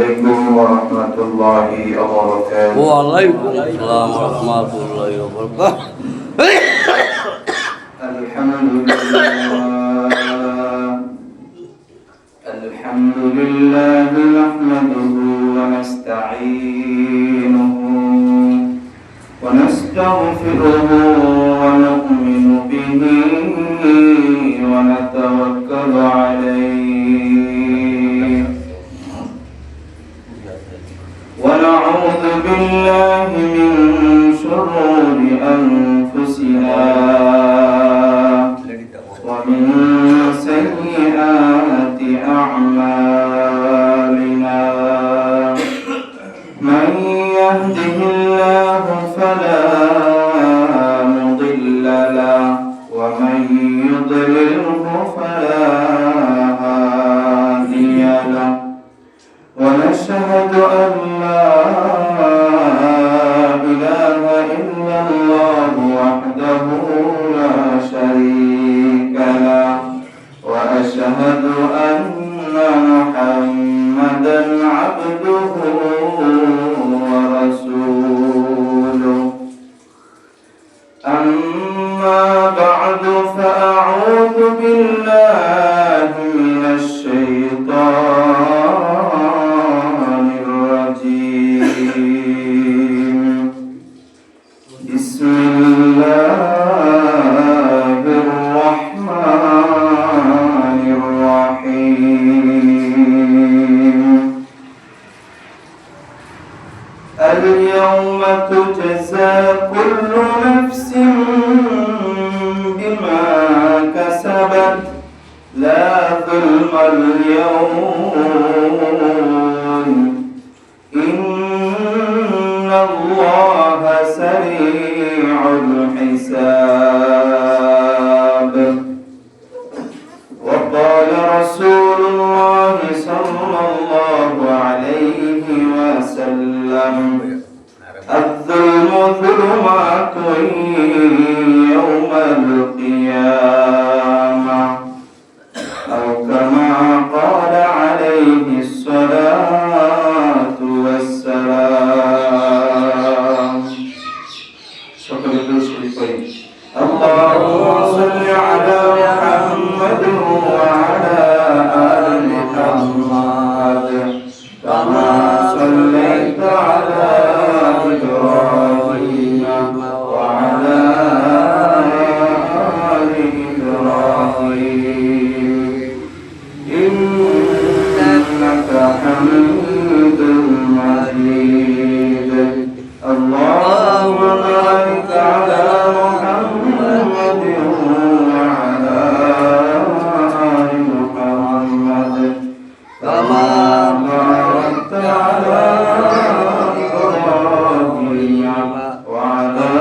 عليكم ورحمة الله وبركاته. وعليكم السلام ورحمة الله وبركاته. الحمد لله نحمده ونستعينه ونستغفره ونؤمن به ونتوكل عليه ونعوذ بالله من شرور أنفسنا ومن سيئات أعمالنا من يهده الله فلا مضل له ومن يضلله فلا هادي له ونشهد أن لا إله إلا الله وحده لا شريك له وأشهد أن محمدا عبده ورسوله أما بعد فأعوذ بالله من الشيطان الرجيم بسم الله الرحمن الرحيم اليوم تجزى كل نفس بما كسبت لا ظلم اليوم إن الله سريع الحساب وقال رسول الله صلى الله عليه وسلم الظلم ظلمات يوم القيامة أو كما قال عليه الصلاة والسلام اللهم صل على محمد وعلى آل محمد كما صليت على إبراهيم وعلى آل إبراهيم إنك حميد مجيد اللهم بارك على محمد وعلى آل محمد كما باركت على إبراهيم وعلى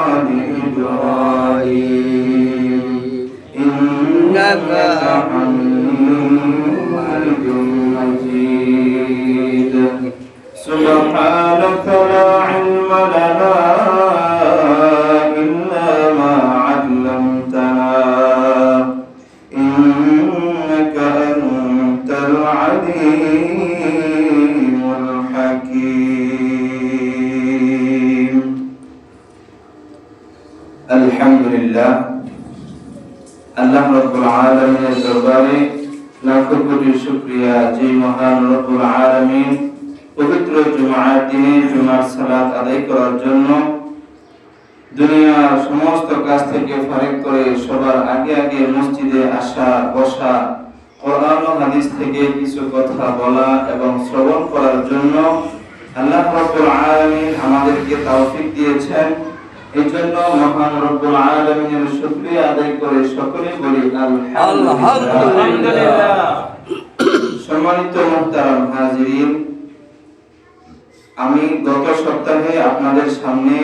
آل إبراهيم إنك حميد مجيد سبحانك لا علم لنا إلا ما علمتنا إنك أنت العليم الحكيم الحمد لله আল্লাহ রাব্বুল আলামিনের দরবারে লাখো কোটি শুকরিয়া যে মহান রব্বুল আলামিন পবিত্র জুমার দিনে জুমার সালাত আদায় করার জন্য দুনিয়ার সমস্ত কাজ থেকে ফারিগ করে সবার আগে আগে মসজিদে আসা বসা কোরআন ও হাদিস থেকে কিছু কথা বলা এবং শ্রবণ করার জন্য আল্লাহ রাব্বুল আলামিন আমাদেরকে তৌফিক দিয়েছেন। এজন্য মহান রব্বুল আলামিনের শুকরিয়া আদায় করে সকলে বলি আলহামদুলিল্লাহ। সম্মানিত মুহতারাম হাজিরিন, আমি গত সপ্তাহে আপনাদের সামনে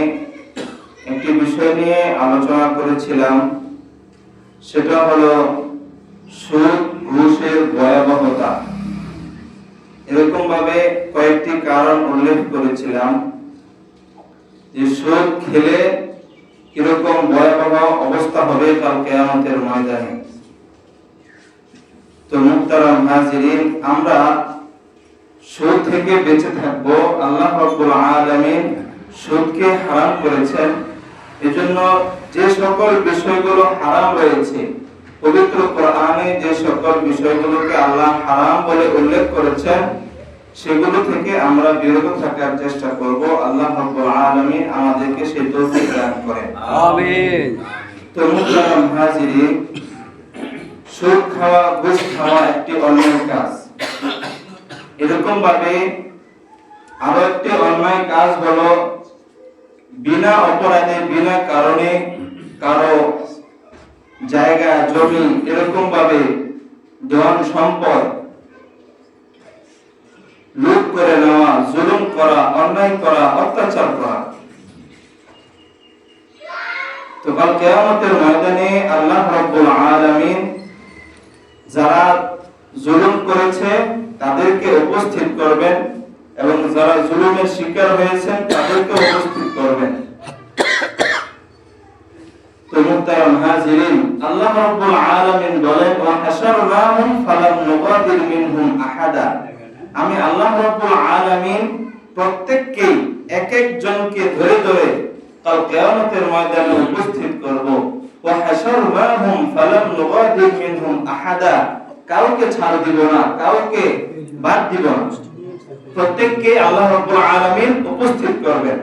একটি বিষয় নিয়ে আলোচনা করেছিলাম, সেটা হলো সুদ ঘুষের ভয়াবহতা। এরকম ভাবে কয়েকটি কারণ উল্লেখ করেছিলাম যে সুদ খেলে কিরকম ভয়াবহ অবস্থা হবে কাল কিয়ামতের ময়দানে। তো মুহতারাম হাজিরিন, আমরা সুদ থেকে বেঁচে থাকবো। আল্লাহ রাব্বুল আলামিন সুদকে হারাম করেছেন। এজন্য যে সকল বিষয়গুলো হারাম রয়েছে, পবিত্র কোরআনে যে সকল বিষয়গুলোকে আল্লাহ হারাম বলে উল্লেখ করেছেন, সেগুলো থেকে আমরা বিরত থাকার চেষ্টা করব। আল্লাহ রাব্বুল আলামিন আমাদেরকে সেই তৌফিক দান করেন, আমিন। তো মুহতারাম হাজিরিন, সুদ খাওয়া, ঘুষ খাওয়া একটি অন্যায় কাজ। এরকম ভাবে আরো একটি অন্যায় কাজ হলো বিনা অপরাধে, বিনা কারণে কারো জায়গা, জমি, এরকম ভাবে ধন সম্পদ লুট করে নেওয়া, জুলুম করা, অন্যায় করা, অত্যাচার করা। তো কাল কিয়ামতের ময়দানে আল্লাহ রাব্বুল আলামিন যারা জুলুম করেছে তাদেরকে উপস্থিত করবেন এবং যারা জুলুমের শিকার হয়েছেন তাদেরকে উপস্থিত করবেন। তো মুহতারাম হাজিরিন, আল্লাহ রাব্বুল আলামিন বলেন, ওয়া হাশারনাহুম ফালাম নুগাদির মিনহুম আহাদা। আমি আল্লাহ রাব্বুল আলামিন প্রত্যেককে এক এক জনকে ধরে ধরে কাল কিয়ামতের ময়দানে উপস্থিত করব। ওয়া হাশারনাহুম ফালাম নুগাদির মিনহুম আহাদা। কাউকে ছাড় দিব না, কাউকে বাদ দিব না, প্রত্যেককে আল্লাহ রাব্বুল আলামিন উপস্থিত করবেন।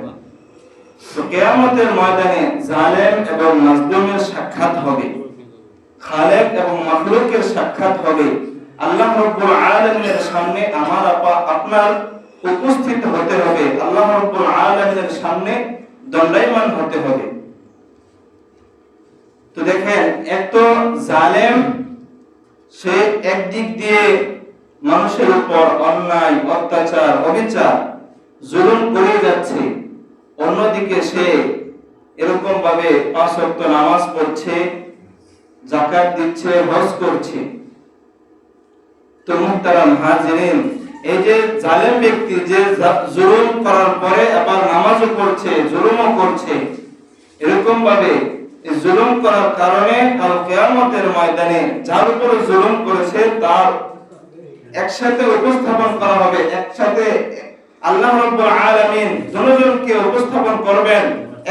তো কিয়ামতের ময়দানে জালেম এবং মাজলুমের সাক্ষাৎ হবে, খালেক এবং মাখলুকের সাক্ষাৎ হবে। আল্লাহ রাব্বুল আলামিনের সামনে আমার আপনার উপস্থিত হতে হবে, আল্লাহ রাব্বুল আলামিনের সামনে দণ্ডায়মান হতে হবে। তো দেখেন, এত জালেম, সে একদিক দিয়ে মানুষের উপর অন্যায়, অত্যাচার, অবিচার, জুলুম করে যাচ্ছে, অন্যদিকে সে এরকম ভাবে 5 ওয়াক্ত নামাজ পড়ছে, যাকাত দিচ্ছে, হজ করছে। তো মুহতারাম হাজিরিন, এই যে জালেম ব্যক্তি যে জুলুম করার পরে আবার নামাজও পড়ছে, জুলুমও করছে, এরকম ভাবে এই জুলুম করার কারণে কাল কিয়ামতের ময়দানে যার উপর জুলুম করেছে তার একসাথে উপস্থাপন করা হবে, একসাথে আল্লাহ রাব্বুল আলামিন জনজনকে উপস্থাপন করবেন,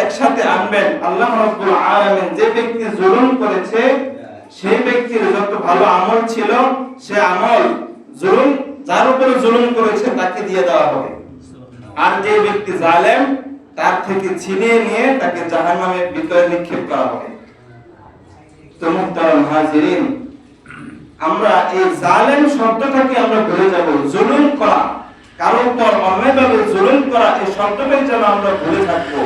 একসাথে আনবেন। আল্লাহ রাব্বুল আলামিন যে ব্যক্তি জুলুম করেছে সেই ব্যক্তির যত ভালো আমল ছিল সে আমল জুলুম, যার উপরে জুলুম করেছে তাকে দিয়ে দেওয়া হবে। আর যে ব্যক্তি জালেম তার থেকে ছিনিয়ে নিয়ে তাকে জাহান্নামের ভিতরে নিক্ষেপ করা হবে। তো মুহতারাম হাজিরিন, আমরা এই জালেম শব্দটাকে আমরা ভুলে যাব। জুলুম করা, কারো উপর অন্যায়ভাবে জুলুম করা, এই শব্দটাই যেন আমরা ভুলে থাকবো।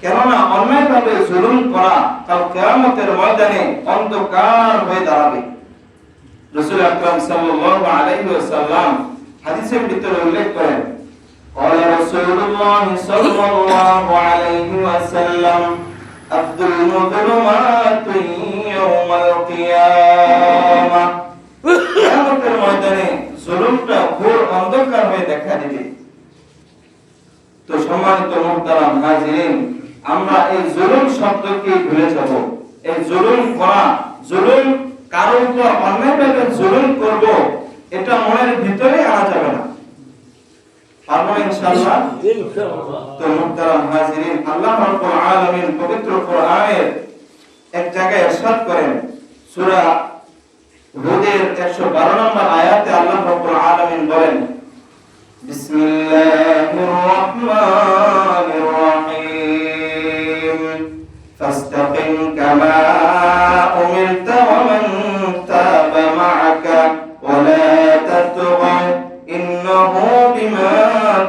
কেননা অন্যায়ভাবে জুলুম করা কাল কিয়ামতের ময়দানে অন্ধকার হয়ে দাঁড়াবে। রাসূল আকরাম সাল্লাল্লাহু আলাইহি ওয়াসাল্লাম হাদিসের ভিতরে উল্লেখ করেন, قال رسول الله صلى الله عليه وسلم الظلم ظلمات يوم القيامة। কিয়ামতের ময়দানে জুলুমটা ঘোর অন্ধকার হয়ে দেখা দিবে। তো সম্মানিত মুহতারাম হাজিরিন, আমরা এই জুলুম শব্দকে ভুলে যাব। এই জুলুম করা, জুলুম কারো উপর অন্যায়ভাবে জুলুম করব, এটা মনের ভিতরে আনা যাবে না। পারবো ইনশাআল্লাহ? তো মুহতারাম হাজিরিন, আল্লাহ রাব্বুল আলামিন পবিত্র কোরআনের এক জায়গায় ইরশাদ করেন, সূরা হুদের 112 নম্বর আয়াতে আল্লাহ রাব্বুল আলামিন বলেন, বিসমিল্লাহির রহমানির রহিম ফাস্তাকিম কামা উমিরতা ওয়া মান তাবা মা'আকা ওয়া লা তাতগাউ ইন্নাহু বিমা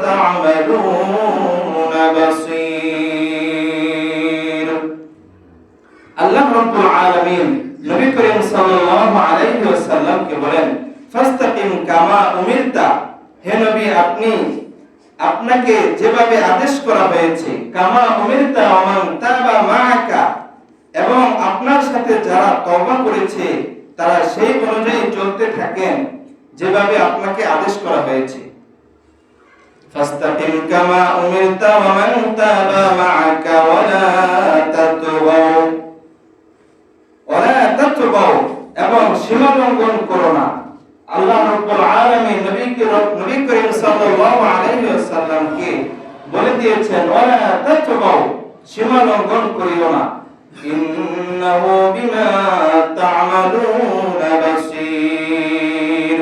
তা'মালুনা বাসীর। আল্লাহ রাব্বুল আলামিন নবী করিম সাল্লাল্লাহু আলাইহি ওয়াসাল্লামকে বলেন, ফাস্তাকিম কামা উমিরতা, হে নবী, আপনাকে যেভাবে আদেশ করা হয়েছে, কামা উমিরতা ওয়া মান তাবা মা'আকা, এবং আপনার সাথে যারা তওবা করেছে তারা সেই অনুযায়ী চলতে থাকেন যেভাবে আপনাকে আদেশ করা হয়েছে। ফাস্তাকিম কামা উমিরতা ওয়া মান তাবা মা'আকা ওয়া লা তাতগাউ, এবং সীমা লঙ্ঘন করো না। আল্লাহ রাব্বুল আলামিন নবী নবী করিম সাল্লাল্লাহু আলাইহি ওয়াসাল্লামকে বলে দিয়েছেন ওয়ালা তাতগাউ, সীমা লঙ্ঘন করিও না, ইন্নাহু বিমা তা'মালুনা বাসীর,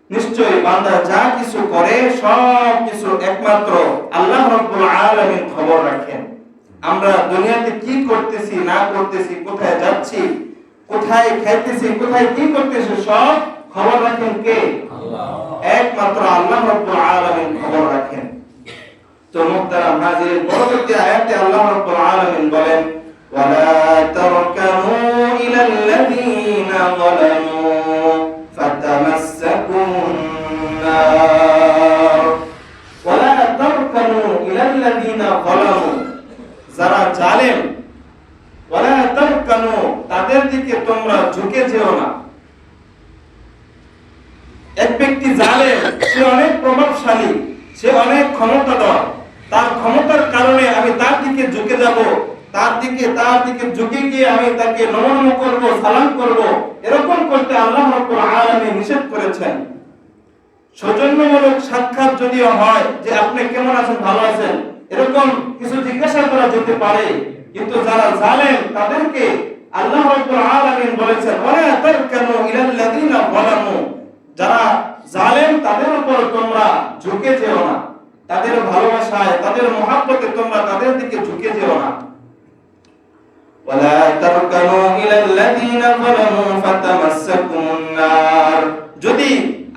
নিশ্চয়ই বান্দা যা কিছু করে সব কিছু একমাত্র আল্লাহ রাব্বুল আলামিন খবর রাখেন। আমরা দুনিয়াতে কি করতেছি না করতেছি, কোথায় যাচ্ছি, কোথায় খাইতেছি, কোথায় কি করতেছি, সব খবর রাখেন কে? আল্লাহ। একমাত্র আল্লাহ রাব্বুল আলামিন খবর রাখেন। তো মুহতারাম হাজির, পরবর্তী আয়াতে আল্লাহ রাব্বুল আলামিন বলেন ওয়ালা তারকানু ইলাল্লাযীনা যালামু ফাতামাসসাকুন নার, ওয়ালা তারকানু ইলাল্লাযীনা যালামু, যারা জালেম, ওয়ালা তারকানু, তাদের দিকে তোমরা ঝুঁকে যেও না। এক ব্যক্তি জালেম, সে অনেক প্রভাবশালী, সে অনেক ক্ষমতাধর, তার ক্ষমতার কারণে আমি তার দিকে ঝুঁকে যাব, তার দিকে ঝুঁকে গিয়ে আমি তাকে নমস্কার করব, সালাম করব, এরকম করতে আল্লাহ রাব্বুল আলামিন নিষেধ করেছেন। সৌজন্যমূলক সাক্ষাৎ যদিও হয় যে আপনি কেমন আছেন, ভালো আছেন, এরকম কিছু জিজ্ঞাসা করা যেতে পারে, কিন্তু যারা জালেম তাদেরকে আল্লাহ রাব্বুল আলামিন বলেছেন ওয়ালা তারকানু ইলাল্লাযীনা যালামু, যারা জালেম তাদের উপর তোমরা ঝুঁকে যেও না, তাদের ভালোবাসায়, তাদের মহব্বতে তোমরা তাদের দিকে ঝুঁকে যেও না। ওয়ালা তারকানু ইলাল্লাযীনা যালামু ফাতামাসসাকুমুন নার, যদি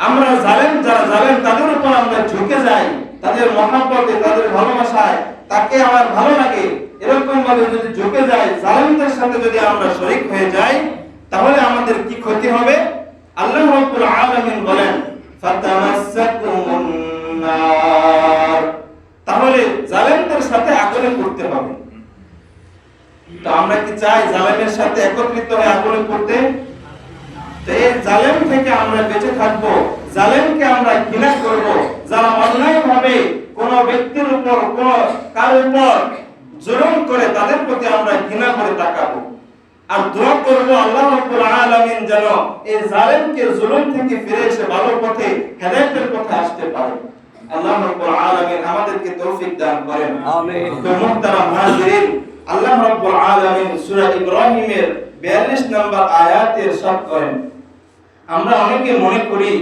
আমরা জালেম, যারা জালেম তাদের উপর আমরা ঝুঁকে যাই, তাদের মহব্বতে, তাদের ভালোবাসায়, তাকে আমার ভালো লাগে, এরকম ভাবে যদি ঝুঁকে যাই, জালেমদের সাথে যদি আমরা শরীক হয়ে যাই, তাহলে আমাদের কি ক্ষতি হবে? আল্লাহ রাব্বুল আলামিন বলেন ফাতামাসসাকুমুন নার, তাহলে জালেমদের সাথে আগুনে পড়তে হবে। তো আমরা কি চাই জালেমের সাথে একত্রিত হয়ে আগুনে পড়তে? তো এই জালেম থেকে আমরা বেঁচে থাকবো, জালেমকে আমরা ঘৃণা করব, যারা অন্যায়ভাবে কোন ব্যক্তির উপর, কোন কারোর উপর জুলুম করে, তাদের প্রতি আমরা ঘৃণা করে তাকাবো, আর দোয়া করব আল্লাহ রাব্বুল আলামিন যেন এই জালেমকে জুলুম থেকে ফিরে এসে ভালো পথে, হেদায়েতের পথে আসতে পারে। আল্লাহ রাব্বুল আলামিন আমাদেরকে তৌফিক দান করেন, আমিন। তো মুহতারাম হাজিরিন, আল্লাহ রাব্বুল আলামিন সূরা ইব্রাহিমের 42 নম্বর আয়াতে ইরশাদ করেন, আমরা অনেকে মনে করি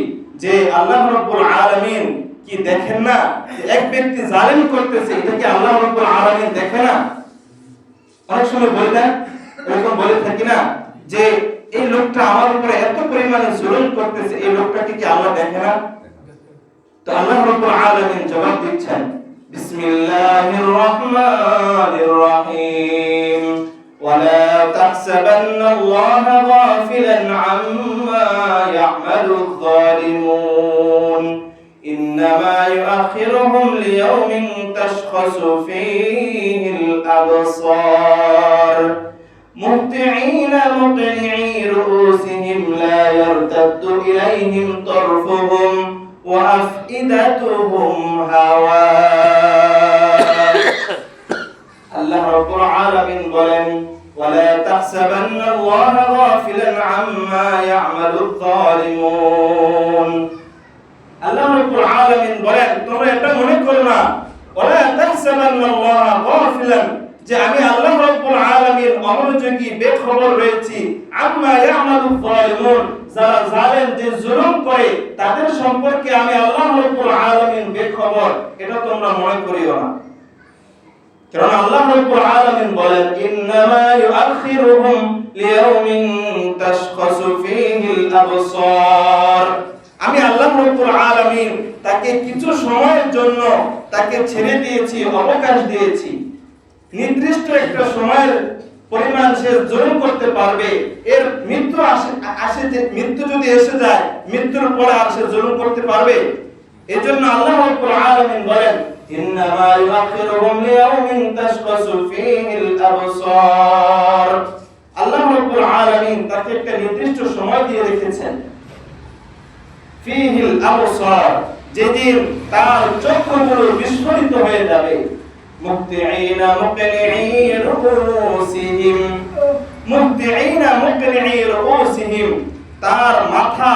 যে আল্লাহ রাব্বুল আলামিন কি দেখেন না, এক ব্যক্তি জালেম করতেছে, এটা কি আল্লাহ রাব্বুল আলামিন দেখে না? অনেক সময় বলি না, এরকম বলে থাকি না যে এই লোকটা আমার উপরে এত পরিমাণে জুলুম করতেছে, এই লোকটাকে কি আল্লাহ দেখে না? তো আল্লাহ রাব্বুল আলামিন জবাব দিচ্ছেন বিসমিল্লাহির রহমানির রহিম ওয়ালা তাহসাবান্নাল্লাহা গাফিলান আম্মা ইয়া'মালুয যালিমুন ইন্নামা ইউআখিরুহুম লিয়াওমিন তাশখাসু ফীহিল আবসার مهطعين مقنعي رؤوسهم لا يرتد إليهم طرفهم وأفئدتهم هواء الله رب العالمين বলেন ولا تحسبن الله غافلا عما يعمل الظالمون আল্লাহ রাব্বুল আলামিন বলেন তোমরা এটা মনে করো না ولا تحسبن الله غافلا যে আমি আল্লাহ রাব্বুল আলামিন অমনোযোগী, বেখবর রয়েছি আম্মা ইয়ামালুয যালিমুন, যারা জালেম, যে জুলুম করে, তাদের সম্পর্কে আমি আল্লাহ রাব্বুল আলামিন বেখবর, এটা তোমরা মনে করিও না। কারণ আল্লাহ রাব্বুল আলামিন বলেন ইন্নামা ইউআখিরুহুম লিয়াওমিন তাশখাসু ফীহিল আবসার, আমি আল্লাহ রাব্বুল আলামিন তাকে কিছু সময়ের জন্য তাকে ছেড়ে দিয়েছি, অবকাশ দিয়েছি, নির্দিষ্ট একটা সময়ের পরিমাণ সে জুলুম করতে পারবে, এর মৃত্যু আসে যে মৃত্যু যদি এসে যায়, মৃত্যুর পরে আর সে জুলুম করতে পারবে? এজন্য আল্লাহ রাব্বুল আলামিন বলেন ইন্নামা ইউআখিরুহুম লিয়াওমিন তাশখাসু ফীহিল আবসার, আল্লাহ রাব্বুল আলামিন তাকে একটা নির্দিষ্ট সময় দিয়ে রেখেছেন, ফীহিল আবসার, যেদিন তার চক্ষুগুলো বিস্ফোরিত হয়ে যাবে। মুহতিঈনা মুকনিঈ রুউসিহিম, মুহতিঈনা মুকনিঈ রুউসিহিম, তার মাথা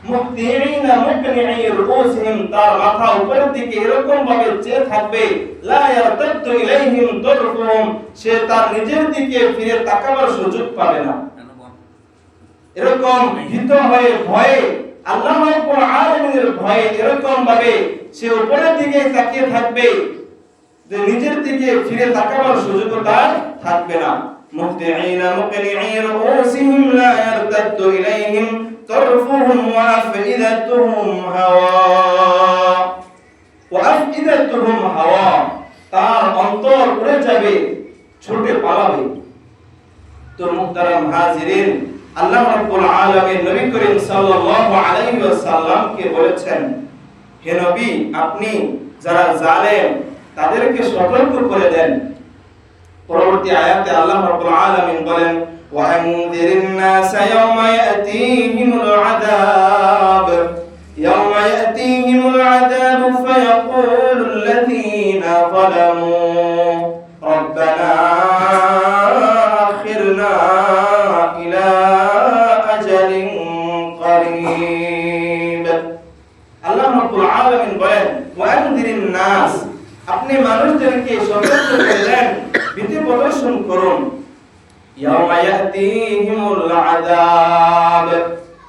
মুহতিঈনা মুকনিঈ রুউসিহিম, তার মাথা উপরের দিকে এরকম ভাবে চেয়ে থাকবে, লা ইয়ারতাদ্দু ইলাইহিম তারফুহুম, সে তার নিজের দিকে ফিরে তাকাবার সুযোগ পাবে না। এরকম ভীত হয়ে ভয়ে, আল্লাহ রাব্বুল আলামিনের ভয়ে এরকম ভাবে সে উপরের দিকে তাকিয়ে থাকবে যে নিজের দিকে ফিরে তাকাবার সুযোগ তার থাকবে না। মুহতিঈনা মুকনিঈ রুউসিহিম লা ইয়ারতাদ্দু ইলাইহিম তারফুহুম ওয়া আফইদাতুহুম হাওয়া, তার অন্তর উড়ে যাবে, ছুটে পালাবে। তো মুহতারাম হাজিরিন, আল্লাহ রাব্বুল আলামিন নবী করিম সাল্লাল্লাহু আলাইহি ওয়াসাল্লামকে বলেছেন, হে নবী, আপনি যারা জালেম তাদেরকে সতর্ক করে দেন। পরবর্তী আয়াতে আল্লাহ রাব্বুল আলামিন বলেন, ওয়া আনযিরিন নাস ইয়াওমা ইয়াতিহিমুল আযাব, ইয়াওমা ইয়াতিহিমুল আযাব ফায়াকুলুল লাযীনা যালামু রাব্বানা আখিরনা ইলা আজালিন করিব। আল্লাহ রাব্বুল আলামিন বলেন, ওয়া আনযিরিন নাস, আপনি মানুষদেরকে সতর্ক করে দেন, ভীতি প্রদর্শন করুন। ইয়াওমা ইয়াতিহিমুল আযাব,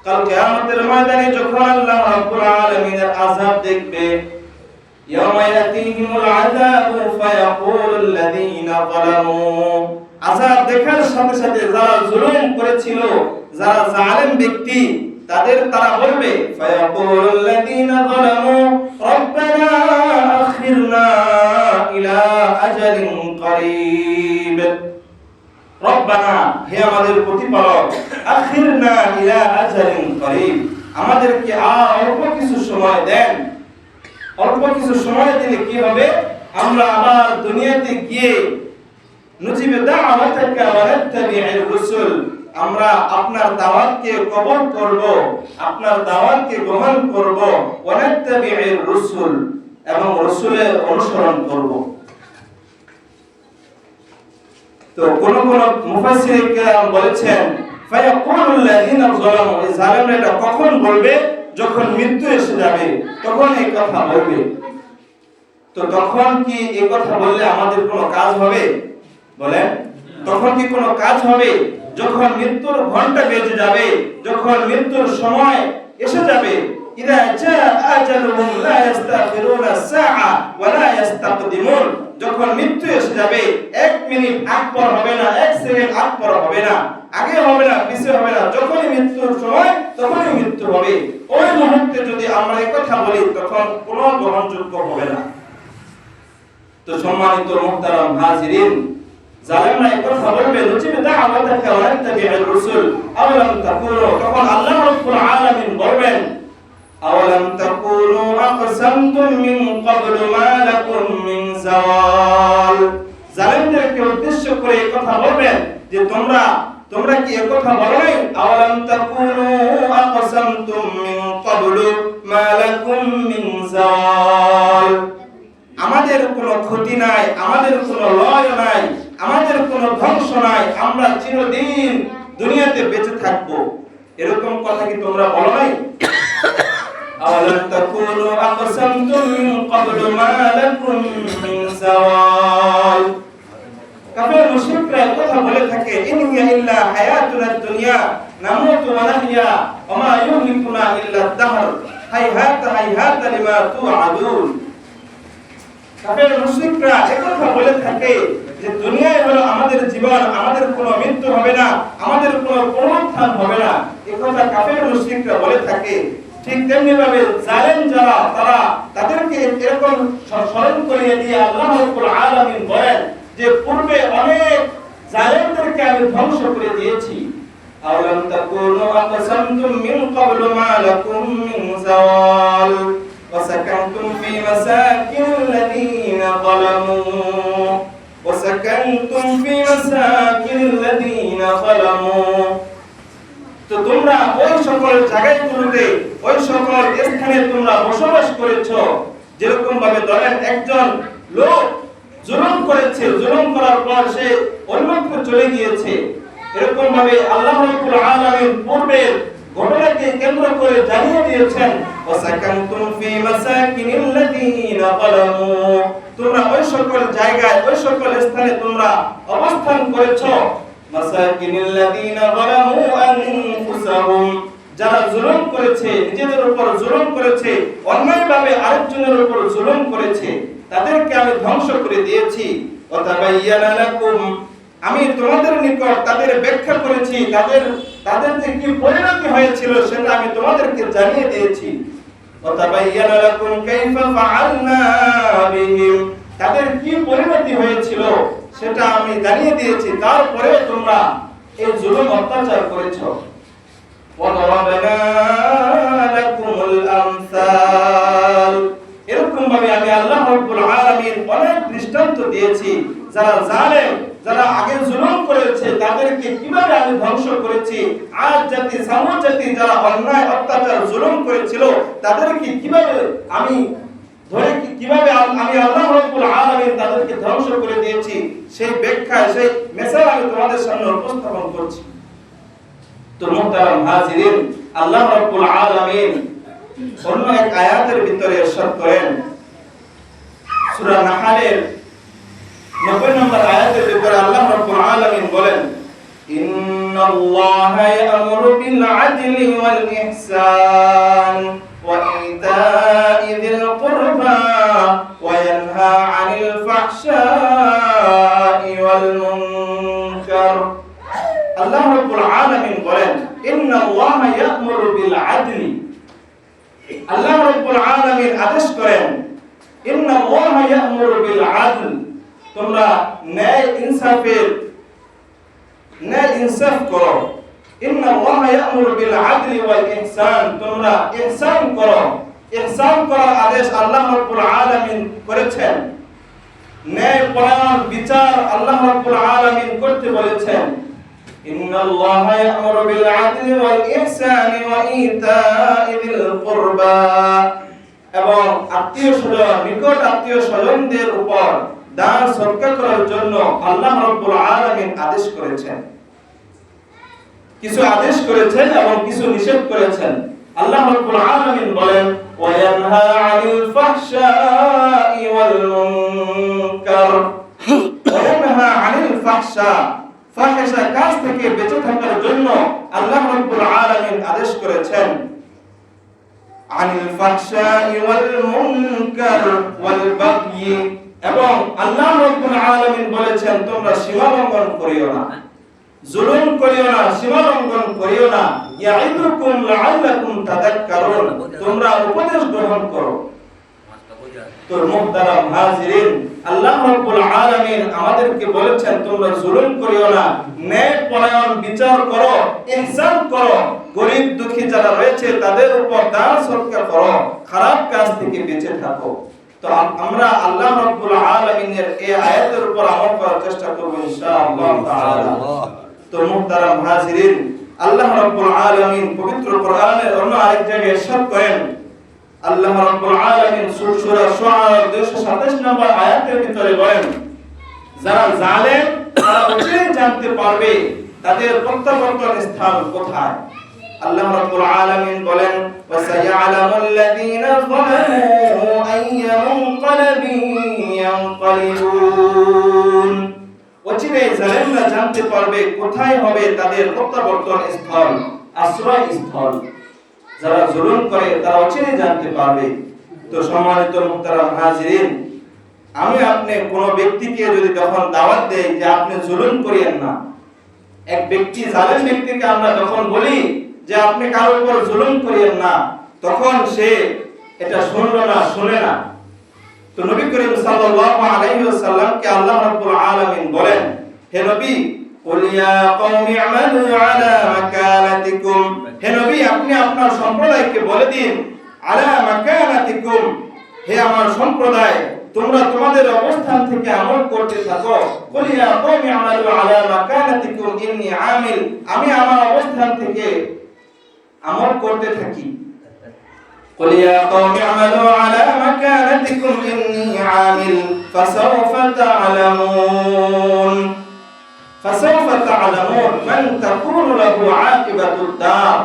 কাল কিয়ামতের ময়দানে যখন আল্লাহ রাব্বুল আলামিনের আযাব দেখবে, ইয়াওমা ইয়াতিহিমুল আযাব ফায়াকুলুল লাযীনা যালামু, আযাব দেখার সাথে সাথে যারা জুলুম করেছিল, যারা জালেম ব্যক্তি, তারা বলবে, ফায়াকুলুল লাযীনা যালামু রাব্বানা আখিরনা ইলা আজালিন করিব, রব্বানা, হে আমাদের প্রতিপালক, আখিরনা ইলা আজালিন করিব, আমাদেরকে অল্প কিছু সময় দেন। অল্প কিছু সময় দিলে কি হবে, আমরা আবার দুনিয়াতে গিয়ে নুজিবে দাওয়াতাকা ওয়া নাত্তাবি'র রাসূল, আমরা আপনার দাওয়াতকে কবুল করব, আপনার দাওয়াতকে গ্রহণ করব, ওয়া নাত্তাবি'র রাসূল, এবং রাসূলের অনুসরণ করব। তো কোন মুফাসসির কিরাম বলেছেন, ফায়াকুলুল লাযীনা যালামু, এই জালেমরা এটা কখন বলবে, যখন মৃত্যু এসে যাবে তখন এই কথা বলবে। তো তখন কি এই কথা বললে আমাদের কোনো কাজ হবে? বলেন, তখন কি কোনো কাজ হবে? যখন মৃত্যুর ঘন্টা বেজে যাবে, যখন মৃত্যুর সময় এসে যাবে, ইদা জাআ আজালুহুম লা ইস্তাখিরুনা সাআ ওয়া লা ইস্তাকদিমুন, যখন মৃত্যু এসে যাবে, 1 মিনিট আগ পর হবে না, 1 সেকেন্ড আগ পর হবে না, আগে হবে না, পিছে হবে না, যখনই মৃত্যুর সময় তখনই মৃত্যু হবে। ওই মুহূর্তে যদি আমরা এই কথা বলি, তখন কোনো গ্রহণযোগ্য হবে না। তো সম্মানিত মুহতারাম হাজিরিন, জালেমরা এই কথা বলবে, নুজিবে দাওয়াতাকা ওয়া নাত্তাবি'র রাসূল আওয়ালাম তাকুনু, তখন আল্লাহ রাব্বুল আলামিন বলবেন, আওয়ালাম তাকুনু আকসামতুম মিন ক্বাবলু মা লাকুম মিন যাওয়াল, জালেমদেরকে উদ্দেশ্য করে এই কথা বলবেন যে তোমরা কি এই কথা বলো নাই, আওয়ালাম তাকুনু আকসামতুম মিন ক্বাবলু মা লাকুম মিন যাওয়াল, আমাদের কোনো ক্ষতি নাই, আমাদের কোনো লয় নাই, আমাদের কোনো ধ্বংস নাই, আমরা চিরদিন দুনিয়াতে বেঁচে থাকবো, এরকম কথা কি তোমরা বলো নাই? আওয়ালাম তাকুনু আকসামতুম মিন ক্বাবলু মা লাকুম মিন যাওয়াল, কাফের মুশরিকরা কথা বলে থাকে, ইন হিয়া ইল্লা হায়াতুনা দুনিয়া নামুতু ওয়া নাহইয়া ওয়া মা ইউহলিকুনা ইল্লা আদ-দাহর হাইহাতা হাইহাতা লিমা তুআদুন। কাফের মুশরিকরা একথা বলে থাকে যে দুনিয়ায় হলো আমাদের জীবন, আমাদের কোনো মৃত্যু হবে না, আমাদের কোনো পুনরুত্থান হবে না, একথা কাফের মুশরিকরা বলে থাকে। ঠিক তেমনি ভাবে জালেম যারা, তারা তাদেরকে এরকম স্মরণ করিয়ে দিয়ে আল্লাহ রাব্বুল আলামিন বলেন যে পূর্বে অনেক জালেমদেরকে আমি ধ্বংস করে দিয়েছি। আওলাম তাকুনু আকসামতুম মিন ক্বাবলু মা লাকুম মিন যাওয়াল ওয়া সাকানতুম ফি মাসাকিনিল্লাযীনা যালামু ওয়া সাকানতুম ফি মাসাকিনিল্লাযীনা যালামু, তো তোমরা ওই সকল জায়গাগুলোতে, ওই সকল স্থানে তোমরা বসবাস করেছো, যেরকম ভাবে ধরেন একজন লোক জুলুম করেছে, জুলুম করার পর সে অন্যত্র চলে গিয়েছে, এরকম ভাবে আল্লাহ রাব্বুল আলামিন পূর্বের ঘটনাকে কেন্দ্র করে জানিয়ে দিয়েছেন ওয়াসাকানতুম ফি মাসাকিনিল্লাযীনা যালামু, তোমরা ওই সকল জায়গায় ওই সকল স্থানে তোমরা অবস্থান করেছো, মাসাকিনিল্লাযীনা যালামু আনফুসাহুম, যারা জুলুম করেছে, নিজেদের উপর জুলুম করেছে, অন্যায়ভাবে আরেকজনের উপর জুলুম করেছে, তাদেরকে আমি ধ্বংস করে দিয়েছি। ওয়াতাবায়্যানা লাকুম, আমি তোমাদের নিকট তাদের ব্যাখ্যা করেছি, তাদের যে কি পরিণতি হয়েছিল সেটা আমি তোমাদেরকে জানিয়ে দিয়েছি। ওয়াতাবায়্যানা লাকুম কাইফা ফাআলনা বিহিম, তাদের কি পরিণতি হয়েছিল সেটা আমি জানিয়ে দিয়েছি, তারপরে তোমরা এই জুলুম অত্যাচার করেছো। ওয়াদারাবনা লাকুমুল আমসাল, এরকম ভাবে আমি আল্লাহ রাব্বুল আলামিন অনেক দৃষ্টান্ত দিয়েছি। যারা জালেম, যারা আগে জুলুম করেছে তাদেরকে কিভাবে আমি ধ্বংস করেছি, আদ জাতি সামুদ জাতি যারা অন্যায় অত্যাচার জুলুম করেছিল তাদেরকে কিভাবে আমি আল্লাহ রাব্বুল আলামিন তাদেরকে ধ্বংস করে দিয়েছি, সেই ব্যাখ্যা সেই মেসেজ আমি তোমাদের সামনে উপস্থাপন করছি। তো মুহতারাম হাজিরিন, আল্লাহ রাব্বুল আলামিন অন্য এক আয়াতের ভিতরে ইরশাদ করেন, সূরা নাহলের 90 নম্বর আয়াতের ভিতরে আল্লাহ রাব্বুল আলামিন বলেন, ইন্নাল্লাহা ইয়া'মুরু বিল আদলি ওয়াল ইহসান ওয়া ইতা'i যিল কুরবা ওয়া ইয়ানহা 'আনিল ফাহশা'i ওয়াল মুনকার। আল্লাহ রাব্বুল আলামিন বলেন, ইন্নাল্লাহা ইয়া'মুরু বিল আদলি, আল্লাহ রাব্বুল আলামিন আদেশ করেন, ইন্নাল্লাহা ইয়া'মুরু বিল আদল, তোমরা ন্যায় ইনসাফ করো। ইন্নাল্লাহা ইয়া'মুরু বিল আদলি ওয়াল ইহসান, তোমরা ইহসান করো। ইহসান করার আদেশ আল্লাহ রাব্বুল আলামিন করেছেন। ন্যায় পরায়ণ বিচার আল্লাহ রাব্বুল আলামিন করতে বলেছেন। ইন্নাল্লাহা ইয়া'মুরু বিল আদলি ওয়াল ইহসানি ওয়া ইতা'i যিল কুরবা, এবং আত্মীয়-স্বজন, নিকট আত্মীয়-স্বজনদের উপর দান সদকা করার জন্য আল্লাহ রাব্বুল আলামিন আদেশ করেছেন। কিছু আদেশ করেছেন এবং কিছু নিষেধ করেছেন। আল্লাহ রাব্বুল আলামিন বলেন, ওয়া ইয়ানহা 'আনিল ফাহশা'i ওয়াল মুনকার, ওয়া ইয়ানহা 'আনিল ফাহশা, ফাহিশা কাজ থেকে বেঁচে থাকার জন্য আল্লাহ রাব্বুল আলামিন আদেশ করেছেন। আনিল ফাহশা'i ওয়াল মুনকার ওয়াল বাগয়ি, এবং আল্লাহ রাব্বুল আলামিন বলেছেন তোমরা সীমা লঙ্ঘন করিও না, জুলুম করিও না, সীমা লঙ্ঘন করিও না। ইয়াইদুকুম লাআল্লাকুম তাযাক্কারুন, তোমরা উপদেশ গ্রহণ করো। তো মুহতারাম হাজিরিন, আল্লাহ রাব্বুল আলামিন আমাদেরকে বলেছেন তোমরা জুলুম করিও না, ন্যায় পরায়ণ বিচার করো, ইহসান করো, গরীব দুঃখী যারা রয়েছে তাদের উপর দান সদকা করো, খারাপ কাজ থেকে বেঁচে থাকো। তো আমরা আল্লাহ রাব্বুল আলামিনের এই আয়াতের উপর আমল করার চেষ্টা করব ইনশাআল্লাহ তাআলা। তো মুহতারাম হাজিরিন, আল্লাহ রাব্বুল আলামিন পবিত্র কোরআনের অন্য আরেক জায়গায় ইরশাদ করেন, আল্লাহ রাব্বুল আলামিন সূরা শুআরা 227 নম্বর আয়াতের ভিতরে বলেন, যারা জালেম তারা অচিরেই জানতে পারবে তাদের প্রত্যাবর্তন স্থান কোথায়। আল্লাহ রাব্বুল আলামিন বলেন, ওয়া সায়ালামুল লাযীনা যালামু আইয়া মুনকালাবিন ইয়ানকালিবুন, অচিরেই জালেমরা জানতে পারবে কোথায় হবে তাদের প্রত্যাবর্তন স্থল, আশ্রয় স্থল। যারা জুলুম করে তারা অচিরেই জানতে পারবে। তো সম্মানিত মুহতারাম হাজিরিন, আমি আপনি কোন ব্যক্তিকে যদি যখন দাওয়াত দেই যে আপনি জুলুম করিয়েন না, এক ব্যক্তি জালেম ব্যক্তিকে আমরা যখন বলি যে আপনি কারোর উপর জুলুম করিয়েন না, তখন সে এটা শুনলো না, শুনে না। তো নবী করিম সাল্লাল্লাহু আলাইহি ওয়াসাল্লামকে আল্লাহ রাব্বুল আলামিন বলেন, হে নবী, কুল ইয়া কওমি আমালু আলা মাকানাতিকুম, হে নবী আপনি আপনার সম্প্রদায়কে বলে দিন, আলা মাকানাতিকুম, হে আমার সম্প্রদায় তোমরা তোমাদের অবস্থান থেকে আমল করতে থাকো। কুল ইয়া কওমি আমালু আলা মাকানাতিকুম ইন্নী আমিল, আমি আমার অবস্থান থেকে আমল করতে থাকি। قل يا قوم اعملوا على مكانتكم إني عامل فسوف تعلمون من تكون له عاقبة الدار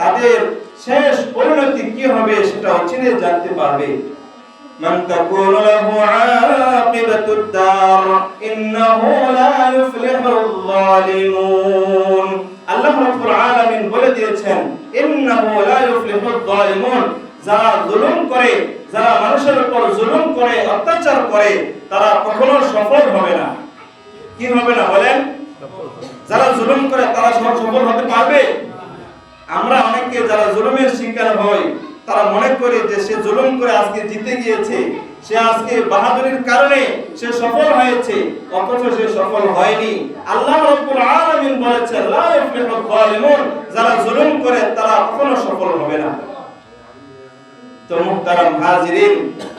তাদের শেষ পরিণতি কি হবে সেটা অচিরে জানতে পারবে। মান তাকুনু লাহু আকিবাতুদ দার ইন্নাহু লা ইউফলিহুল যালিমুন। আল্লাহ রাব্বুল আলামিন বলে দিয়েছেন, ইন্নাহু লা ইউফলিহুল যালিমুন, যারা জুলুম করে, যারা মানুষের উপর জুলুম করে, অত্যাচার করে, তারা কখনো সফল হবে না। কি হবে না বলেন? যারা জুলুম করে তারা সফল হতে পারবে? আমরা অনেকে যারা জুলুমের শিকার হই, তারা মনে করে যে সে জুলুম করে আজকে জিতে গিয়েছে, সে আজকে বাহাদুরির কারণে সে সফল হয়েছে, অথচ সে সফল হয়নি। আল্লাহ রাব্বুল আলামিন বলেছেন, লা ইউফলিহুল যালিমুন, যারা জুলুম করে তারা কখনো সফল হবে না। তো মুহতারাম হাজিরিন,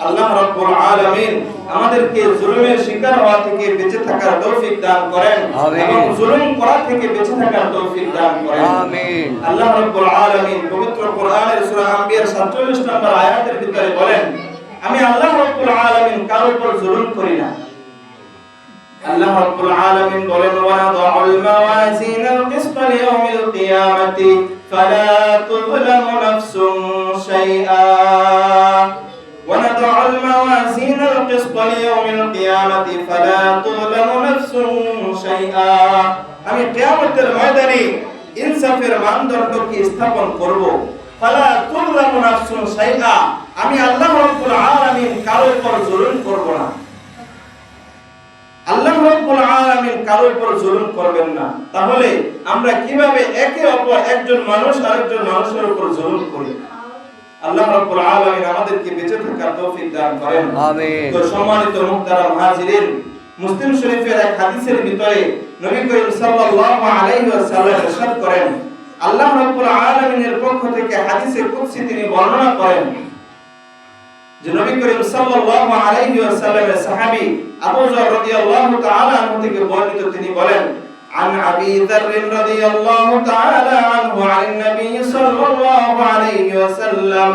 আল্লাহ রাব্বুল আলামিন আমাদেরকে জুলুমের শিকার হওয়া থেকে বেঁচে থাকার তৌফিক দান করেন এবং জুলুম করা থেকে বেঁচে থাকার তৌফিক দান করেন। আমিন। আল্লাহ রাব্বুল আলামিন পবিত্র কোরআনের সূরা আম্বিয়ার 47 নম্বর আয়াতের ভিতরে বলেন, আমি আল্লাহ রাব্বুল আলামিন কারোর উপর জুলুম করি না। আল্লাহ রাব্বুল আলামিন বলেন, ওয়া নাদাউল মাওয়াজিনাল কিসতা লিয়াউমিল কিয়ামাতি ফালা তুযলামু নাফসুন শাইআ ওয়া নাদাউল মাওয়াজিনাল কিসতা লিয়াউমিল কিয়ামাতি ফালা তুযলামু নাফসুন শাইআ। আমি কিয়ামতের ময়দানে ইনসাফের মানদণ্ডকে স্থাপন করব। ফালা তুযলামু নাফসুন শাইআ, আমি আল্লাহ রাব্বুল আলামিন কারোর উপর জুলুম করব না। আল্লাহ রাব্বুল আলামিন কারোর উপর জুলুম করবেন না। তাহলে আমরা কিভাবে একে অপর, একজন মানুষ আরেকজন মানুষের উপর জুলুম করি? আল্লাহ রাব্বুল আলামিন আমাদেরকে বেঁচে থাকার তৌফিক দান করেন। আমিন। তো সম্মানিত মুহতারাম হাজিরিন, মুসলিম শরীফের এক হাদিসের ভিতরে নবী করিম সাল্লাল্লাহু আলাইহি ওয়াসাল্লাম ইরশাদ করেন, আল্লাহ রাব্বুল আলামিনের পক্ষ থেকে হাদিসে কুদসি তিনি বর্ণনা করেন যে নবী করিম সাল্লাল্লাহু আলাইহি ওয়াসাল্লামের সাহাবী আবু যর রাদিয়াল্লাহু তাআলা আনহু থেকে বর্ণিত, তিনি বলেন, আন আবি যর রাদিয়াল্লাহু তাআলা আনহু আন নবী সাল্লাল্লাহু আলাইহি ওয়াসাল্লাম,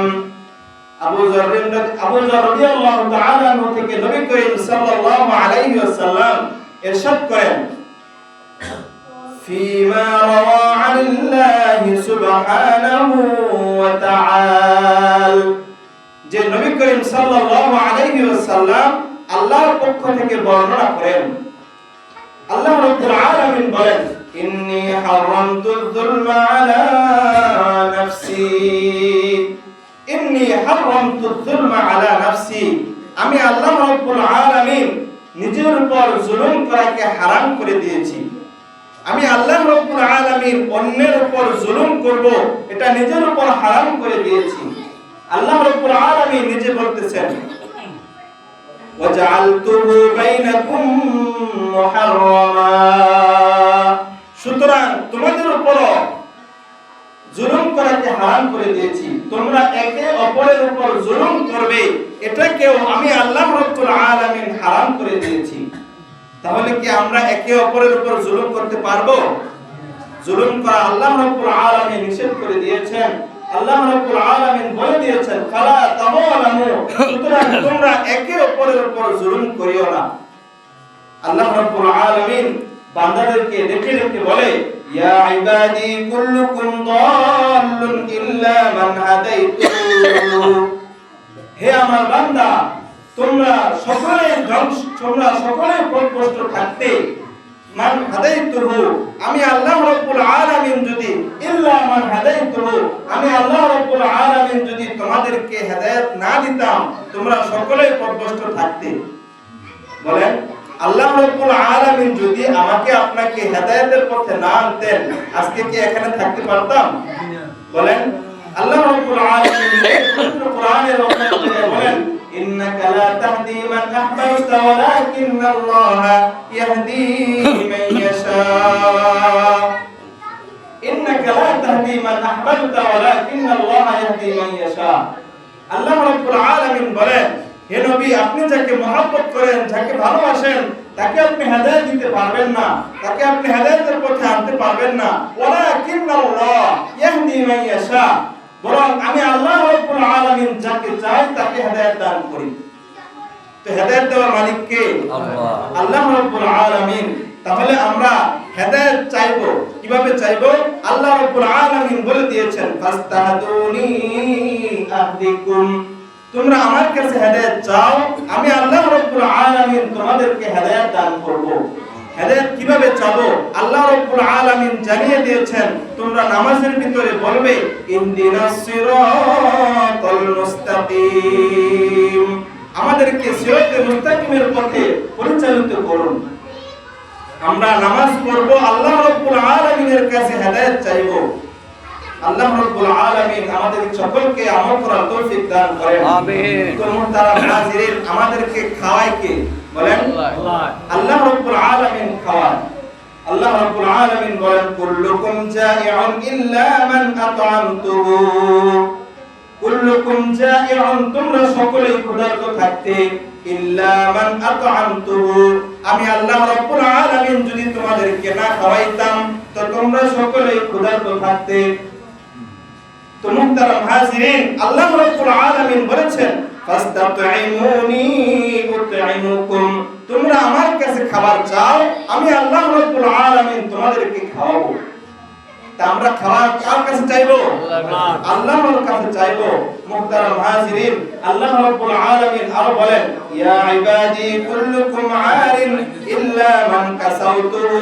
আবু যর রাদিয়াল্লাহু তাআলা আনহু থেকে নবী করিম সাল্লাল্লাহু আলাইহি ওয়াসাল্লাম ইরশাদ করেন, ফিমা রাওয়া আনিল্লাহি সুবহানাহু ওয়া তাআলা, যে নবী করিম সাল্লাল্লাহু আলাইহি ওয়াসাল্লাম আল্লাহর পক্ষ থেকে বর্ণনা করেন, আল্লাহ রাব্বুল আলামিন বলেন, ইন্নী হারামতুয যুলমা আলা নাফসি, ইন্নী হারামতুয যুলমা আলা নাফসি, আমি আল্লাহ রাব্বুল আলামিন নিজের উপর জুলুম করাকে হারাম করে দিয়েছি। আমি আল্লাহ রাব্বুল আলামিন অন্যের উপর জুলুম করব এটা নিজের উপর হারাম করে দিয়েছি। আল্লাহ রাব্বুল আলামিন নিজে বলতেছেন, ওয়াজআলতুহু বাইনাকুম মুহাররামা, সুতরাং তোমাদের উপর জুলুম করাকে হারাম করে দিয়েছি, তোমরা একে অপরের উপর জুলুম করবে এটাকেও আমি আল্লাহ রাব্বুল আলামিন হারাম করে দিয়েছি। তাহলে কি আমরা একে অপরের উপর জুলুম করতে পারবো? জুলুম করা আল্লাহ রাব্বুল আলামিন নিষেধ করে দিয়েছেন। আল্লাহ রাব্বুল আলামিন বলে দিয়েছেন, ফালা তাযালামু, সুতরাং তোমরা একে অপরের উপর জুলুম করিও না। আল্লাহ রাব্বুল আলামিন বান্দাদেরকে ডেকে ডেকে বলে, ইয়া ইবাদি কুল্লুকুম দাল্লুন ইল্লা মান হাদাইতু, হে আমার বান্দা, তোমরা সকলে পথভ্রষ্ট থাকতে, মান হাদাইতুহু, আমি আল্লাহ রাব্বুল আলামিন যদি, ইল্লা মান হাদাইতুহু, আমি আল্লাহ রাব্বুল আলামিন যদি তোমাদেরকে হেদায়েত না দিতাম তোমরা সকলেই পথভ্রষ্ট থাকতে। বলেন, আল্লাহ রাব্বুল আলামিন যদি আমাকে আপনাকে হেদায়েতের পথে না আনতেন আজকে কি এখানে থাকতে পারতাম? বলেন, আল্লাহ রাব্বুল আলামিন পবিত্র কোরআনের মধ্যে বলেন, ইন্নাকা লা তাহদি মান আহবাবতা ওয়ালাকিন্নাল্লাহা ইয়াহদি মান ইয়াশা, ইন্নাকা লা তাহদি মান আহবাবতা ওয়ালাকিন্নাল্লাহা ইয়াহদি মান ইয়াশা। আল্লাহ রাব্বুল আলামিন বলেন, হে নবী, আপনি যাকে মহব্বত করেন, যাকে ভালোবাসেন, তাকে আপনি হেদায়েত দিতে পারবেন না, তাকে আপনি হেদায়েতের পথে আনতে পারবেন না। ওয়ালাকিন্নাল্লাহ ইয়াহদি মান ইয়াশা, বরং আমি আল্লাহ রাব্বুল আলামিন যাকে চাই তাকে হেদায়েত দান করি। তো হেদায়েত দেওয়ার মালিক কে? আল্লাহ রাব্বুল আলামিন। তাহলে আমরা হেদায়েত চাইবো কিভাবে? কিভাবে চাইবো? আল্লাহ রাব্বুল আলামিন বলে দিয়েছেন, ফাস্তাহদুনি আহদিকুম, তোমরা আমার কাছে হেদায়েত চাও, আমি আল্লাহ রাব্বুল আলামিন তোমাদেরকে হেদায়েত দান করব। হেদায়েত কিভাবে চাবো? আল্লাহ রাব্বুল আলামিন জানিয়ে দিয়েছেন, তোমরা নামাজের ভিতরে বলবে, ইহদিনাস সিরাতাল মুস্তাকিম, আমাদেরকে সিরাতাল মুস্তাকিমের পথে পরিচালিত করুন। আমরা নামাজ পড়ব, আল্লাহ রাব্বুল আলামিনের কাছে হেদায়েত চাইবো। আল্লাহ রাব্বুল আলামিন আমাদের সকলকে আমল করার তৌফিক দান করেন। আমিন। তো মুহতারাম হাজিরিন, আমাদেরকে খাওয়ায় কে? বলেন আল্লাহ। আল্লাহ রাব্বুল আলামিন খাওয়ান। আল্লাহ রাব্বুল আলামিন বলেন, কুল্লুকুম জাইউন ইল্লা মান আত'আমতুহু, কুল্লুকুম জাইউন, তোমরা সকলেই ক্ষুধার্ত থাকতে, ইল্লা মান আত'আমতুহু, আমি আল্লাহ রাব্বুল আলামিন যদি তোমাদেরকে না খাওয়াইতাম তো তোমরা সকলেই ক্ষুধার্ত থাকতে। তো মুহতারাম হাজিরিন, আল্লাহ রাব্বুল আলামিন বলেছেন, ফাস্তাতঈমুনি উতঈমুকুম, তোমরা আমার কাছে খাবার চাও, আমি আল্লাহ রাব্বুল আলামিন তোমাদেরকে খাওয়াবো। তা আমরা খাবার কার কাছে চাইবো? আল্লাহর কাছে চাইবো। মুহতারাম হাজিরিন, আল্লাহ রাব্বুল আলামিন আরো বলেন, ইয়া ইবাদি কুল্লুকুম আরিন ইল্লা মান কাসাউতুহু,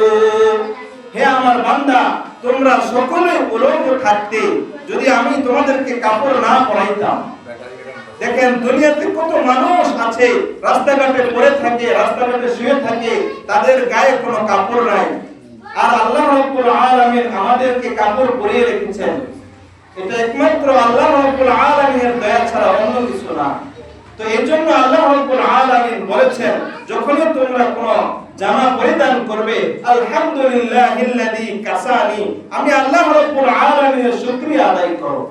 হে আমার বান্দা, তোমরা সকলে উলঙ্গ থাকতে যদি আমি তোমাদেরকে কাপড় না পরাইতাম। দেখেন দুনিয়াতে কত মানুষ আছে রাস্তাঘাটে পড়ে থাকে, রাস্তাঘাটে শুয়ে থাকে, তাদের গায়ে কোনো কাপড় নাই, আর আল্লাহ রাব্বুল আলামিন আমাদেরকে কাপড় পরিয়ে রেখেছেন। এটা একমাত্র আল্লাহ রাব্বুল আলামিনের দয়া ছাড়া অন্য কিছু না। তো এজন্য আল্লাহ রাব্বুল আলামিন বলেছেন, যখনই তোমরা কোনো জামা পরিধান করবে, আলহামদুলিল্লাহিল্লাযী কাসানি, আমি আল্লাহ রাব্বুল আলামিনের শুকরিয়া আদায় করো।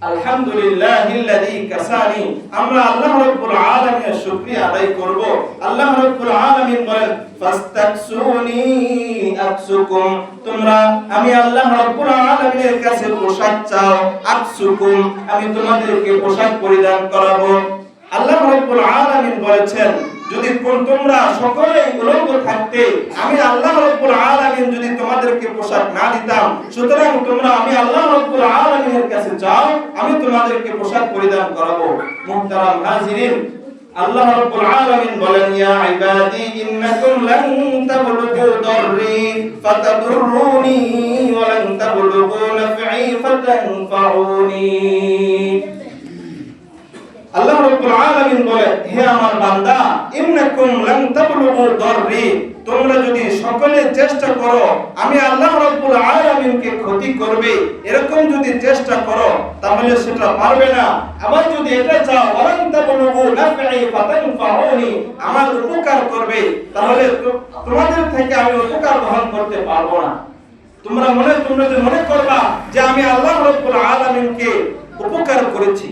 আলহামদুলিল্লাহিল্লাযী কাসানি, আমরা আল্লাহ রাব্বুল আলামিনের শুকরিয়া আদায় করব। আল্লাহ রাব্বুল আলামিন বলেন, ফাস্তাকসুনি আকসুকুম, তোমরা আমি আল্লাহ রাব্বুল আলামিনের কাছে পোশাক চাও, আকসুকুম, আমি তোমাদেরকে পোশাক পরিধান করাবো। আল্লাহ রাব্বুল আলামিন বলেছেন, যদি তোমরা সকলে উলঙ্গ থাকতে, আমি আল্লাহ রাব্বুল আলামিন যদি তোমাদেরকে পোশাক না দিতাম, সুতরাং তোমরা আমি আল্লাহ রাব্বুল আলামিনের কাছে যাও, আমি তোমাদেরকে পোশাক পরিধান করাবো। মুহতারাম হাজিরিন, আল্লাহ রাব্বুল আলামিন বলেন, ইয়া ইবাদি ইন্নাকুম লান তাবলুগু দাররি ফাতাদুররুনি ওয়া লান তাবলুগু নাফঈ ফাতানফাউনি। আল্লাহ রাব্বুল আলামিন বলেন, হে আমার বান্দা, ইন্নাকুম লান তাবলুগু দাররি, তোমরা যদি সকলে চেষ্টা করো আমি আল্লাহ রাব্বুল আলামিনকে ক্ষতি করবে, এরকম যদি চেষ্টা করো তাহলে সেটা পারবে না। আবার যদি এটা চাও, ওয়ালান তাবলুগু নাফঈ ফাতানফাউনি, আমার উপকার করবে, তাহলে তোমাদের থেকে আমি উপকার গ্রহণ করতে পারবো না। তোমরা যদি মনে করবা যে আমি আল্লাহ রাব্বুল আলামিনকে উপকার করেছি।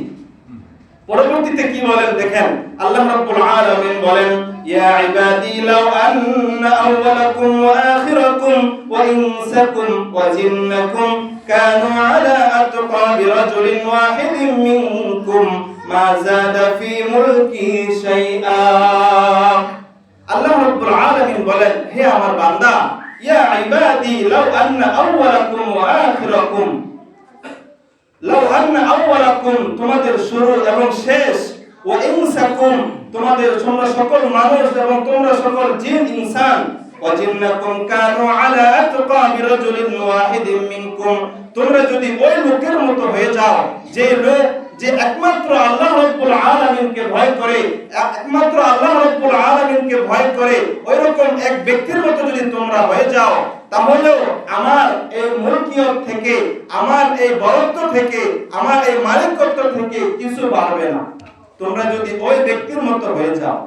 পরবর্তীতে কি বলেন দেখেন, আল্লাহ রাব্বুল আলামিন বলেন, ইয়া ইবাদি লাউ আন্না আউওয়ালাকুম ওয়া আখিরাকুম ওয়া ইনসাকুম ওয়া জিন্নাকুম কানু আলা আতকাবি রাজুলিন ওয়াহিদিন মিনকুম মা যাদা ফি মুলকি শাইআ। আল্লাহ রাব্বুল আলামিন বলেন, হে আমার বান্দা, ইয়া ইবাদি লাউ আন্না আউওয়ালাকুম ওয়া আখিরাকুম, লাউ আন্না আউওয়ালাকুম, তোমাদের শুরু এবং শেষ, ওয়া ইনসাকুম, তোমাদের তোমরা সকল মানুষ এবং তোমরা সকল জিন ইনসান, ওয়া জিন্নাকুম কানু আলা আতকাবি রাজুলিন ওয়াহিদিন মিনকুম, তোমরা যদি ওই লোকের মতো হয়ে যাও যে লোক যে একমাত্র আল্লাহ রাব্বুল আলামিনকে ভয় করে, একমাত্র আল্লাহ রাব্বুল আলামিনকে ভয় করে, ওইরকম এক ব্যক্তির মতো যদি তোমরা হয়ে যাও, তাহলেও আমার এই মুলকিয়ত থেকে, আমার এই বরত্ব থেকে, আমার এই মালিকত্ব থেকে কিছু বাড়বে না। তোমরা যদি ওই ব্যক্তির মতো হয়ে যাও,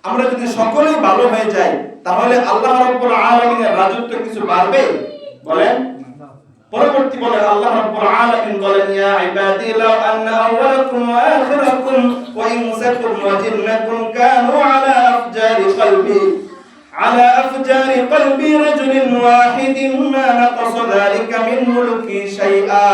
আমরা যদি সকলেই ভালো হয়ে যাই, তাহলে আল্লাহ রাব্বুল আলামিনের রাজত্ব কিছু বাড়বে? বলেন। পরবর্তী বলেন আল্লাহ রাব্বুল আলামিন বলেন, ইয়া ইবাদি লাউ আন্না আউওয়ালাকুম ওয়া আখিরাকুম ওয়া ইনসাকুম ওয়া জিন্নাকুম কানু আলা আফজারি কলবি রাজুলিন ওয়াহিদিন মা নাকাসা যালিকা মিন মুলকি শাইআ।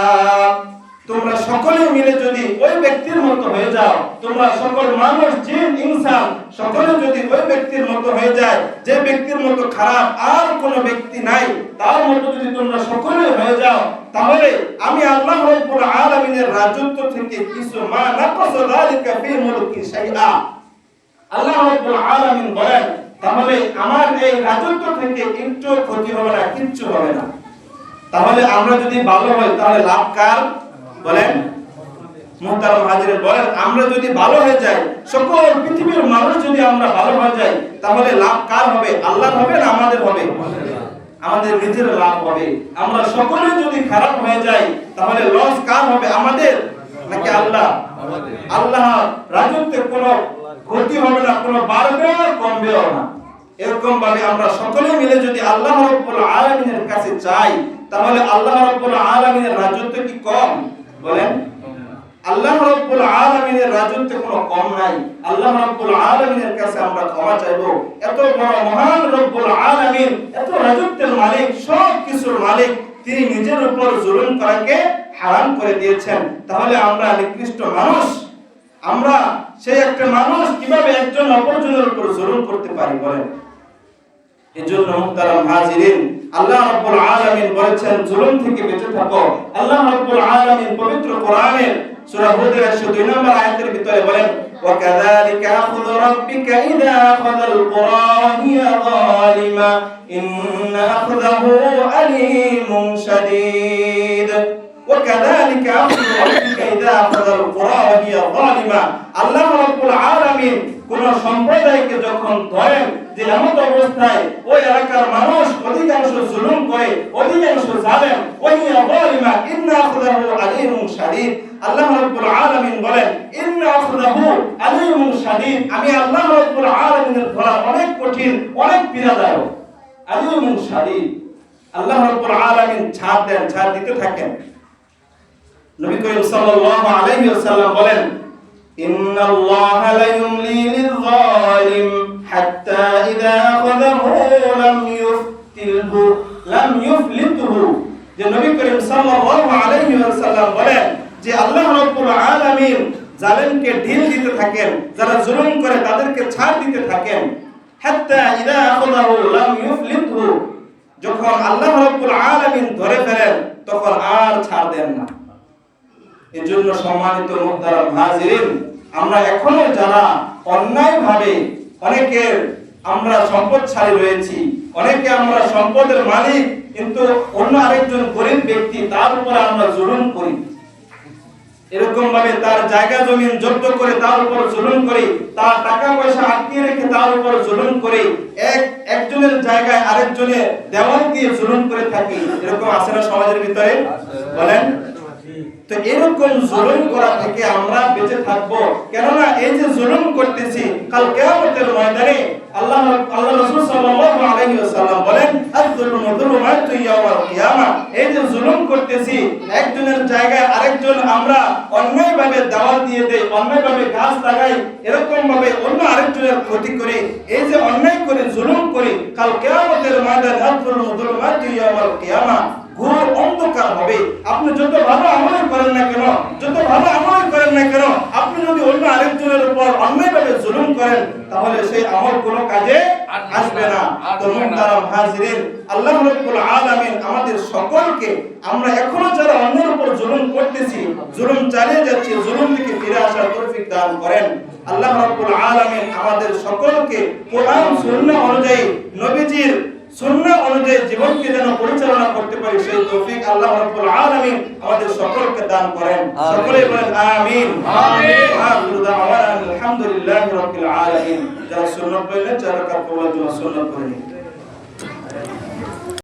তোমরা সকলে মিলে যদি ওই ব্যক্তির মতো হয়ে যাও, তোমরা সকল মানুষ জিন ইনসান সকলে যদি ওই ব্যক্তির মতো হয়ে যায়, যে ব্যক্তির মতো খারাপ আর কোনো ব্যক্তি নাই, তার মতো যদি তোমরা সকলে হয়ে যাও, তাহলে আমি আল্লাহ রাব্বুল আলামিনের রাজত্ব থেকে কিছু মা নাকাসা যালিকা ফি মুলকি শাইআ। আল্লাহ রাব্বুল আলামিন বলেন, তাহলে আমার এই রাজত্ব থেকে একটু ক্ষতি হবে না, কিচ্ছু হবে না। তাহলে আমরা যদি ভালো হই তাহলে লাভ কার বলেন? মুহতারাম হাজির বলেন, আমরা যদি ভালো হয়ে যাই, সকল পৃথিবীর মানুষ যদি আমরা ভালো হয়ে যাই, তাহলে লাভ কার হবে? আল্লাহর হবে না আমাদের হবে? আমাদের নিজের লাভ হবে। আমরা সকলে যদি খারাপ হয়ে যাই, তাহলে লস কার হবে? আমাদের নাকি আল্লাহ? আল্লাহ রাজত্বে কোনো ক্ষতি হবে না, কোনো বাড়বে আর কমবেও না। এরকম ভাবে আমরা সকলে মিলে যদি আল্লাহ রাব্বুল আলামিনের কাছে চাই, তাহলে আল্লাহ রাব্বুল আলামিনের রাজত্ব কি কম বলেন? আল্লাহ রাব্বুল আলামিনের রাজত্ব কোনো কম নাই। আল্লাহ রাব্বুল আলামিনের কাছে আমরা ক্ষমা চাইবো। এত বড় মহান রব্বুল আলামিন, এত রাজত্বের মালিক, সব কিছুর মালিক, তিনি নিজের উপর জুলুম করাকে হারাম করে দিয়েছেন। তাহলে আমরা নিকৃষ্ট মানুষ, আমরা সেই একটা মানুষ কিভাবে একজন অপরজনের উপর জুলুম করতে পারি বলেন? এজন্য মুহতারাম হাজিরিন, আল্লাহ রাব্বুল আলামিন বলেছেন জুলুম থেকে বেঁচে থাকো। আল্লাহ রাব্বুল আলামিন পবিত্র কোরআনের সূরা হুদের 102 নম্বর আয়াতের ভিতরে বলেন, ওয়া কাযালিকা আখযু রাব্বিকা ইযা আখাযাল কুরা ওয়া হিয়া যালিমা ইন্না আখযাহু আলীমুন শাদীদ। ওয়া কাযালিকা আখযু রাব্বিকা ইযা আখাযাল কুরা ওয়া হিয়া যালিমা। আল্লাহ রাব্বুল আলামিন কোন সম্প্রদায়কে যখন ধরেন যে এমন অবস্থায় ওই এলাকার মানুষ অধিকাংশ জুলুম করে, অধিকাংশ জালেম, ওহিয়া যালিমা ইন্না আখযাহু আলীমুন শাদীদ। আল্লাহ রাব্বুল আলামিন বলেন, ইন্না আখযাহু আলীমুন শাদীদ, আমি আল্লাহ রাব্বুল আলামিনের ধরা অনেক কঠিন, অনেক পীড়াদায়ক। আলীমুন শাদীদ, আল্লাহ রাব্বুল আলামিন ছাড় দেন, ছাড় দিতে থাকেন। নবী করিম সাল্লাল্লাহু আলাইহি ওয়াসাল্লাম বলেন, ইন্নাল্লাহা লা ইউমলি লিয-যালিম হাত্তা ইযা আখাযাহু লাম ইউফলিতহু। যে নবী করিম সাল্লাল্লাহু আলাইহি ওয়াসাল্লাম বলেন যে আল্লাহ রাব্বুল আলামিন জালেমকে ঢিল দিতে থাকেন, যারা জুলুম করে তাদেরকে ছাড় দিতে থাকেন। হাত্তা ইযা আখাযাহু লাম ইউফলিতহু, যখন আল্লাহ রাব্বুল আলামিন ধরে ফেলেন তখন আর ছাড় দেন না। এজন্য সম্মানিত মুহতারাম হাজিরিন, আমরা এখনো যারা অন্যায়ভাবে অনেকের আমরা সম্পদশালী রয়েছি, অনেকে আমরা সম্পদের মালিক, কিন্তু অন্য আরেকজন গরিব ব্যক্তি তার উপর আমরা জুলুম করি, এরকম ভাবে তার জায়গা জমি জব্দ করে তার উপর জুলুম করি, তার টাকা পয়সা আটকে রেখে তার উপর জুলুম করি, একজনের জায়গায় আরেকজনের দেওয়াল দিয়ে জুলুম করে থাকি। এরকম আছে না সমাজের ভিতরে বলেন? তো এরকম জুলুম করা থেকে আমরা বেঁচে থাকবো, কেননা এই যে জুলুম করতেছি কাল কিয়ামতের ময়দানে আল্লাহ রাসূল সাল্লাল্লাহু আলাইহি ওয়াসাল্লাম বলেন, আয-যুলমু যুলুমাতু ইয়াওমাল কিয়ামা, এই যে জুলুম করতেছি একজনের জায়গায় আরেকজন আমরা অন্যায়ভাবে দাওয়াত দিয়ে দেই, অন্যায়ভাবে গাছ লাগাই, এরকম ভাবে অন্য আরেকজনের ক্ষতি করি, এই যে অন্যায় করে জুলুম করি, কাল কিয়ামতের ময়দানে আয-যুলমু যুলুমাতু ইয়াওমাল কিয়ামা, ঘোর অন্ধকার হবে। আপনি যত ভালো আমল করেন না কেন, যত ভালো আমল করেন না কেন, আপনি যদি অন্য আরেকজনের উপর অন্যায়ভাবে জুলুম করেন, তাহলে সেই আমল কোনো কাজে আসবে না। তো মুহতারাম হাজিরিন, আল্লাহ রাব্বুল আলামিন আমাদের সকলকে, আমরা এখনো যারা অন্যের উপর জুলুম করতেছি, জুলুম চালিয়ে যাচ্ছি, জুলুম থেকে ফিরে আসার তৌফিক দান করেন। আল্লাহ রাব্বুল আলামিন আমাদের সকলকে কোরআন সুন্নাহ অনুযায়ী, নবীজির সুন্নাহ অনুযায়ী জীবনকে যেন পরিচালনা করতে পারি, সেই তৌফিক আল্লাহ রাব্বুল আলামিন আমাদের সকলকে দান করেন। সকলে বলেন আমিন। আমিন। আখিরু দাওয়ানা আলহামদুলিল্লাহি রাব্বিল আলামিন। যারা সুন্নাহ পড়লেন, যারা কাজ করলেন, সুন্নাহ পড়েন।